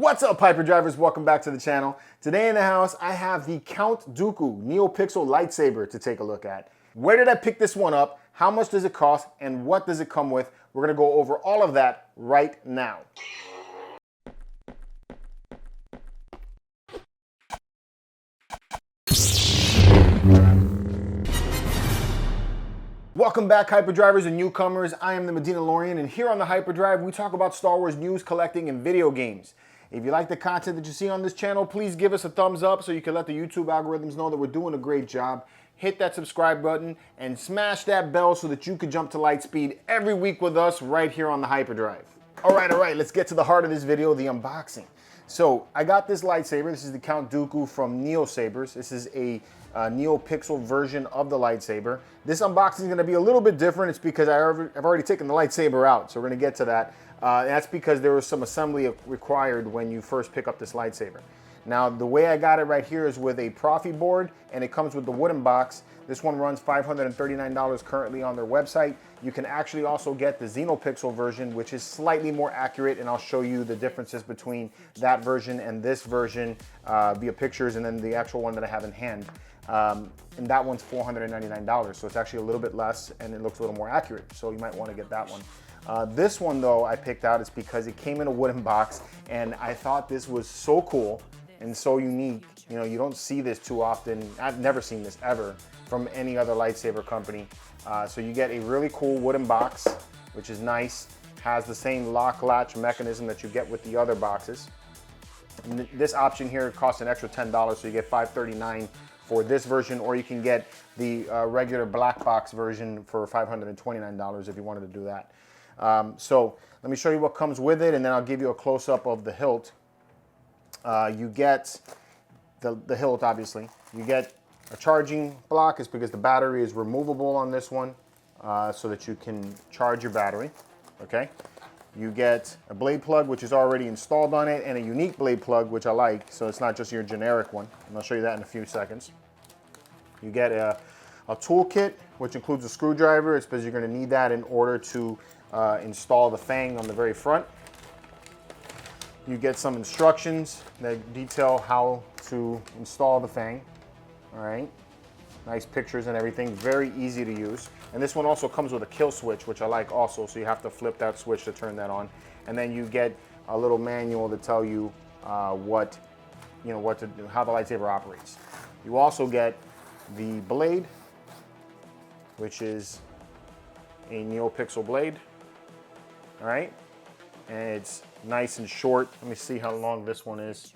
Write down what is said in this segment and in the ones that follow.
What's up, Hyperdrivers? Welcome back to the channel. Today in the house, I have the Count Dooku Neopixel Lightsaber to take a look at. Where did I pick this one up? How much does it cost? And what does it come with? We're gonna go over all of that right now. Welcome back, Hyperdrivers and newcomers. I am the Medinalorian, and here on the Hyperdrive, we talk about Star Wars news, collecting, and video games. If you like the content that you see on this channel, please give us a thumbs up so you can let the YouTube algorithms know that we're doing a great job. Hit that subscribe button and smash that bell so that you can jump to light speed every week with us right here on the Hyperdrive. All right, let's get to the heart of this video, the unboxing. So I got this lightsaber. This is the Count Dooku from NEOSABERS. This is a NeoPixel version of the lightsaber. This unboxing is going to be a little bit different. It's because I've already taken the lightsaber out, so we're going to get to that. That's because there was some assembly required when you first pick up this lightsaber. Now, the way I got it right here is with a Profi board, and it comes with the wooden box. This one runs $539 currently on their website. You can actually also get the XenoPixel version, which is slightly more accurate, and I'll show you the differences between that version and this version via pictures, and then the actual one that I have in hand. And that one's $499, so it's actually a little bit less, and it looks a little more accurate, so you might want to get that one. This one, though, I picked out is because it came in a wooden box, and I thought this was so cool and so unique. You know, you don't see this too often. I've never seen this ever from any other lightsaber company. So you get a really cool wooden box, which is nice. Has the same lock latch mechanism that you get with the other boxes. And this option here costs an extra $10, so you get $539 for this version, or you can get the regular black box version for $529 if you wanted to do that. So let me show you what comes with it, and then I'll give you a close-up of the hilt. You get the hilt, obviously. You get a charging block, is because the battery is removable on this one, so that you can charge your battery, okay? You get a blade plug, which is already installed on it, and a unique blade plug, which I like, so it's not just your generic one. And I'll show you that in a few seconds. You get a toolkit, which includes a screwdriver. It's because you're going to need that in order to install the fang on the very front. You get some instructions that detail how to install the fang. All right, nice pictures and everything, very easy to use. And this one also comes with a kill switch, which I like also, so you have to flip that switch to turn that on. And then you get a little manual to tell you what to do, how the lightsaber operates. You also get the blade, which is a NeoPixel blade. All right, and it's nice and short. Let me see how long this one is.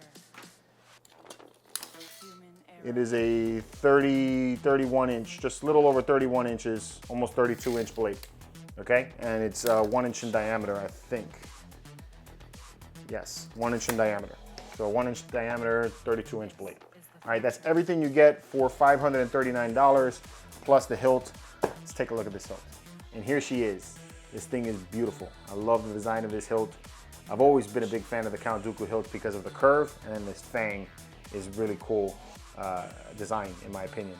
It is a 31 inch, just a little over 31 inches, almost 32 inch blade, okay? And it's 1 inch in diameter, I think. Yes, 1 inch in diameter. So 1 inch diameter, 32 inch blade. All right, that's everything you get for $539 plus the hilt. Let's take a look at this hilt. And here she is. This thing is beautiful. I love the design of this hilt. I've always been a big fan of the Count Dooku hilt because of the curve, and then this fang is really cool design, in my opinion.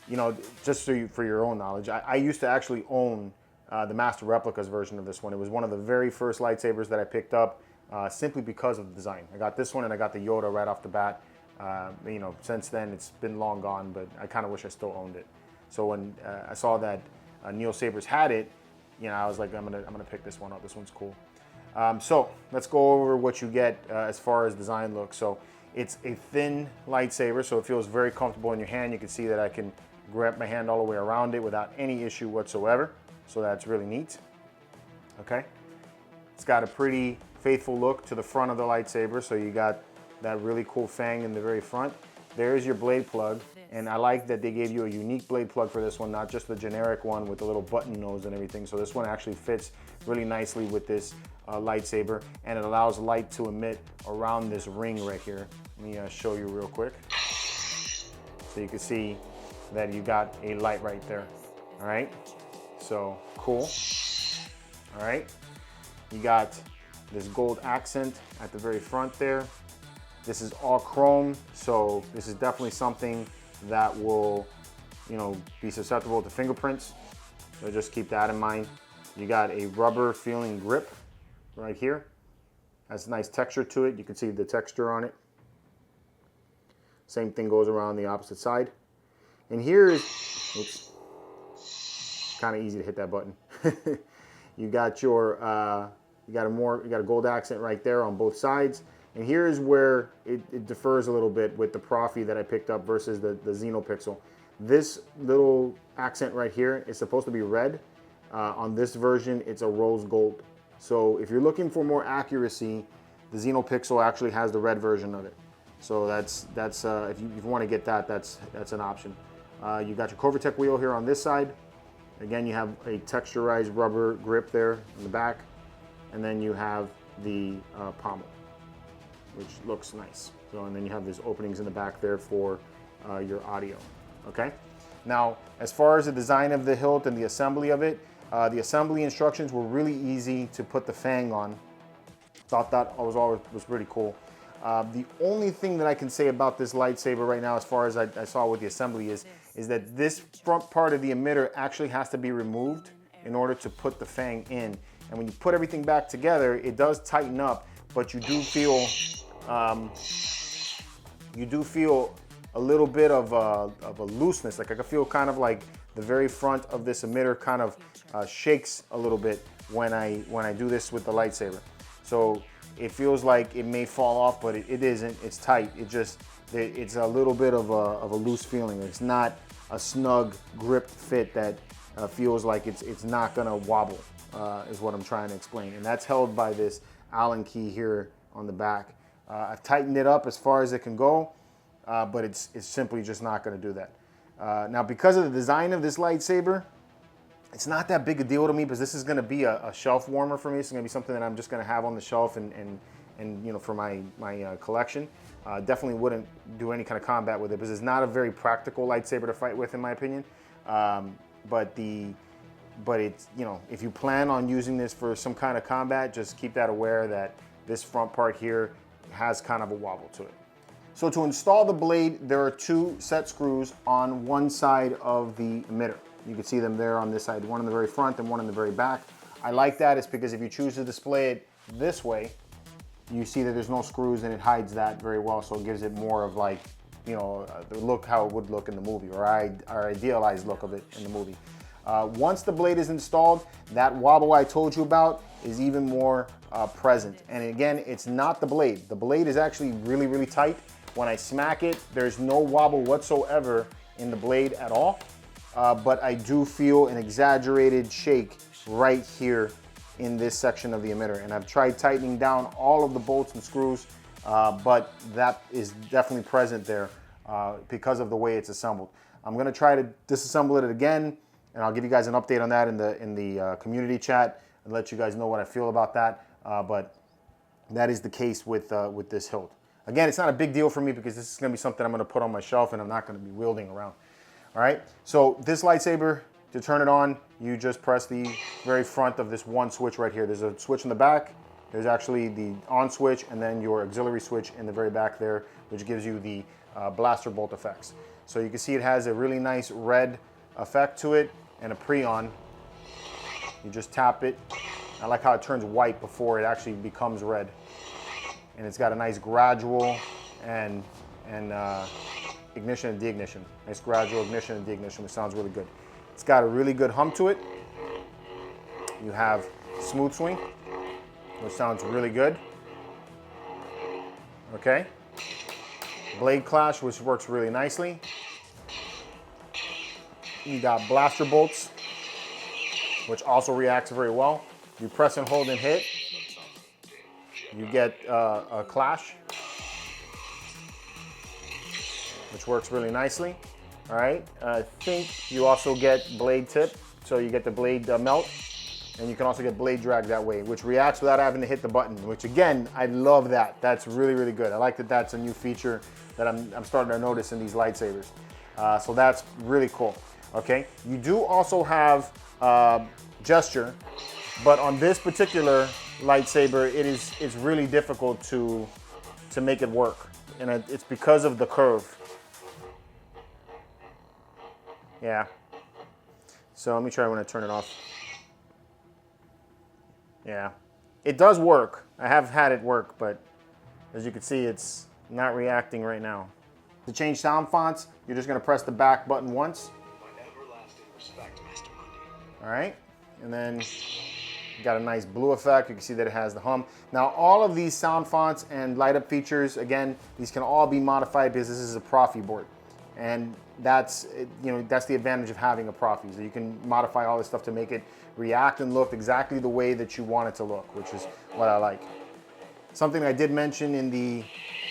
You know, just so for your own knowledge, I used to actually own the Master Replicas version of this one. It was one of the very first lightsabers that I picked up simply because of the design. I got this one and I got the Yoda right off the bat. You know, since then it's been long gone, but I kind of wish I still owned it. So when I saw that NeoSabers had it, you know, I was like, I'm gonna pick this one up. This one's cool. So let's go over what you get as far as design looks. So it's a thin lightsaber, so it feels very comfortable in your hand. You can see that I can grab my hand all the way around it without any issue whatsoever. So that's really neat. Okay. It's got a pretty faithful look to the front of the lightsaber. So you got that really cool fang in the very front. There's your blade plug. And I like that they gave you a unique blade plug for this one, not just the generic one with the little button nose and everything. So this one actually fits really nicely with this lightsaber, and it allows light to emit around this ring right here. Let me show you real quick. So you can see that you got a light right there. All right, so cool. All right, you got this gold accent at the very front there. This is all chrome, so this is definitely something that will, you know, be susceptible to fingerprints. So just keep that in mind. You got a rubber feeling grip right here. Has a nice texture to it. You can see the texture on it. Same thing goes around the opposite side. And here is, oops, kind of easy to hit that button. You got your, you got a gold accent right there on both sides. And here's where it differs a little bit with the Profi that I picked up versus the NEOPixel. This little accent right here is supposed to be red. On this version, it's a rose gold. So if you're looking for more accuracy, the NEOPixel actually has the red version of it. So that's if you want to get that, that's an option. You got your Covertech wheel here on this side. Again, you have a texturized rubber grip there in the back, and then you have the pommel, which looks nice. So, and then you have these openings in the back there for your audio. Okay. Now, as far as the design of the hilt and the assembly of it, the assembly instructions were really easy to put the fang on. Thought that was pretty cool. The only thing that I can say about this lightsaber right now, as far as I saw with the assembly, is that this front part of the emitter actually has to be removed in order to put the fang in. And when you put everything back together, it does tighten up, but you do feel a little bit of a looseness. Like I can feel kind of like the very front of this emitter kind of shakes a little bit when I do this with the lightsaber. So it feels like it may fall off, but it isn't. It's tight. It's a little bit of a loose feeling. It's not a snug gripped fit that feels like it's not gonna wobble, is what I'm trying to explain. And that's held by this Allen key here on the back. I've tightened it up as far as it can go, but it's simply just not gonna do that. Now, because of the design of this lightsaber, it's not that big a deal to me, because this is going to be a shelf warmer for me. It's going to be something that I'm just going to have on the shelf and you know, for my collection. Definitely wouldn't do any kind of combat with it, because it's not a very practical lightsaber to fight with, in my opinion. But it's, you know, if you plan on using this for some kind of combat, just keep that aware that this front part here has kind of a wobble to it. So to install the blade, there are two set screws on one side of the emitter. You can see them there on this side, one in the very front and one in the very back. I like that. It's because if you choose to display it this way, you see that there's no screws, and it hides that very well. So it gives it more of like, you know, the look how it would look in the movie, or our idealized look of it in the movie. Once the blade is installed, that wobble I told you about is even more present. And again, it's not the blade. The blade is actually really, really tight. When I smack it, there's no wobble whatsoever in the blade at all. But I do feel an exaggerated shake right here in this section of the emitter. And I've tried tightening down all of the bolts and screws, but that is definitely present there because of the way it's assembled. I'm gonna try to disassemble it again, and I'll give you guys an update on that in the community chat and let you guys know what I feel about that. But that is the case with this hilt. Again, it's not a big deal for me, because this is gonna be something I'm gonna put on my shelf and I'm not gonna be wielding around. All right, so this lightsaber, to turn it on, you just press the very front of this one switch right here. There's a switch in the back. There's actually the on switch, and then your auxiliary switch in the very back there, which gives you the blaster bolt effects. So you can see it has a really nice red effect to it and a pre-on. You just tap it. I like how it turns white before it actually becomes red. And it's got a nice gradual and ignition and deignition. Nice gradual ignition and deignition, which sounds really good. It's got a really good hum to it. You have smooth swing, which sounds really good. Okay. Blade clash, which works really nicely. You got blaster bolts, which also reacts very well. You press and hold and hit, you get a clash, which works really nicely. All right, I think you also get blade tip, so you get the blade melt, and you can also get blade drag that way, which reacts without having to hit the button, which again, I love that. That's really, really good. I like that that's a new feature that I'm starting to notice in these lightsabers. So that's really cool, okay? You do also have gesture, but on this particular lightsaber, it's really difficult to make it work, and it's because of the curve. Yeah. So let me try when I turn it off. Yeah. it does work. I have had it work, but as you can see, it's not reacting right now. To change sound fonts, you're just gonna press the back button once. All right, and then you got a nice blue effect. You can see that it has the hum. Now, all of these sound fonts and light up features, again, these can all be modified because this is a Profi board. And that's, that's the advantage of having a Profi. So you can modify all this stuff to make it react and look exactly the way that you want it to look, which is what I like. Something I did mention in the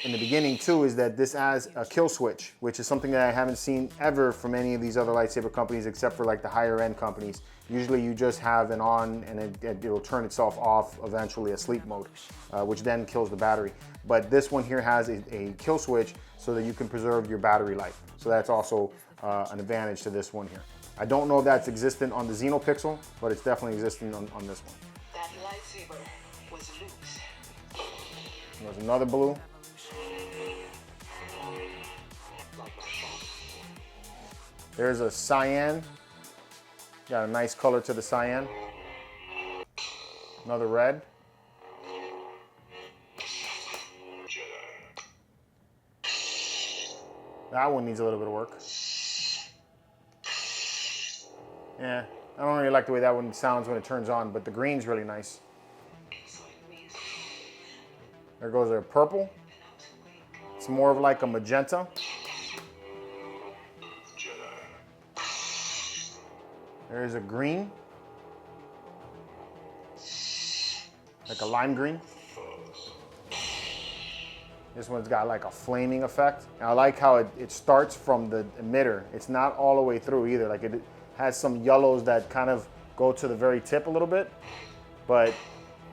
beginning too is that this has a kill switch, which is something that I haven't seen ever from any of these other lightsaber companies except for like the higher end companies. Usually you just have an on and it'll turn itself off eventually, a sleep mode, which then kills the battery. But this one here has a kill switch so that you can preserve your battery life. So that's also an advantage to this one here. I don't know if that's existent on the NEOPixel, but it's definitely existing on this one. That lightsaber was loose. There's another blue. There's a cyan. Got a nice color to the cyan. Another red. That one needs a little bit of work. Yeah, I don't really like the way that one sounds when it turns on, but the green's really nice. There goes a purple. It's more of like a magenta. There's a green. Like a lime green. This one's got like a flaming effect. And I like how it starts from the emitter. It's not all the way through either. Like it has some yellows that kind of go to the very tip a little bit, but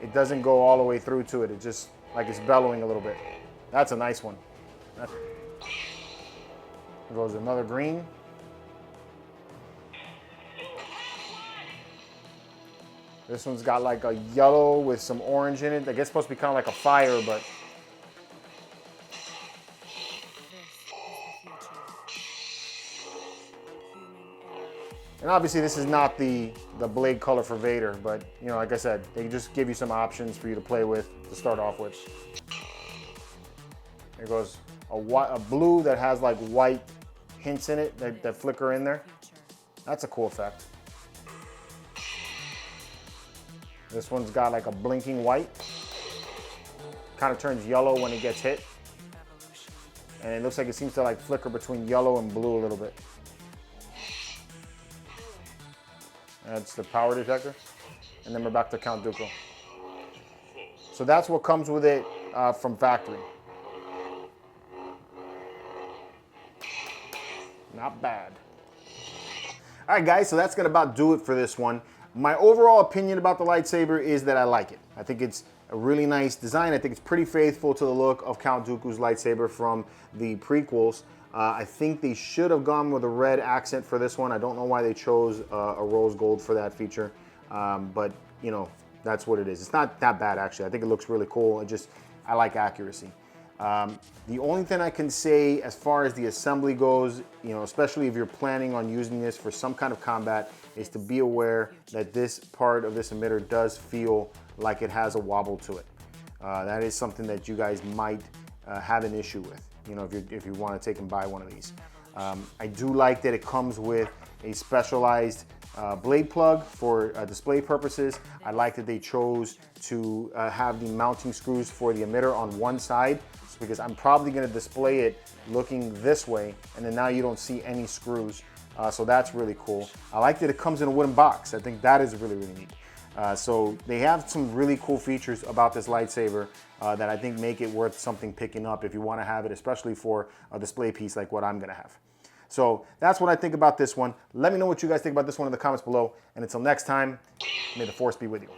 it doesn't go all the way through to it. It just like it's bellowing a little bit. That's a nice one. There goes another green. This one's got like a yellow with some orange in it. I guess it's supposed to be kind of like a fire, but and obviously this is not the blade color for Vader, but like I said, they just give you some options for you to play with to start off with. There goes a blue that has like white hints in it that flicker in there. That's a cool effect. This one's got like a blinking white. Kind of turns yellow when it gets hit. And it looks like it seems to like flicker between yellow and blue a little bit. That's the power detector. And then we're back to Count Dooku. So that's what comes with it from factory. Not bad. All right, guys, so that's gonna about do it for this one. My overall opinion about the lightsaber is that I like it. I think it's a really nice design. I think it's pretty faithful to the look of Count Dooku's lightsaber from the prequels. I think they should have gone with a red accent for this one. I don't know why they chose a rose gold for that feature, but that's what it is. It's not that bad, actually. I think it looks really cool. I like accuracy. The only thing I can say as far as the assembly goes, especially if you're planning on using this for some kind of combat, is to be aware that this part of this emitter does feel like it has a wobble to it. That is something that you guys might have an issue with, if you want to take and buy one of these. I do like that it comes with a specialized blade plug for display purposes. I like that they chose to have the mounting screws for the emitter on one side, because I'm probably going to display it looking this way, and then now you don't see any screws. So that's really cool. I like that it comes in a wooden box. I think that is really, really neat. So they have some really cool features about this lightsaber that I think make it worth something picking up if you want to have it, especially for a display piece like what I'm going to have. So that's what I think about this one. Let me know what you guys think about this one in the comments below. And until next time, may the Force be with you.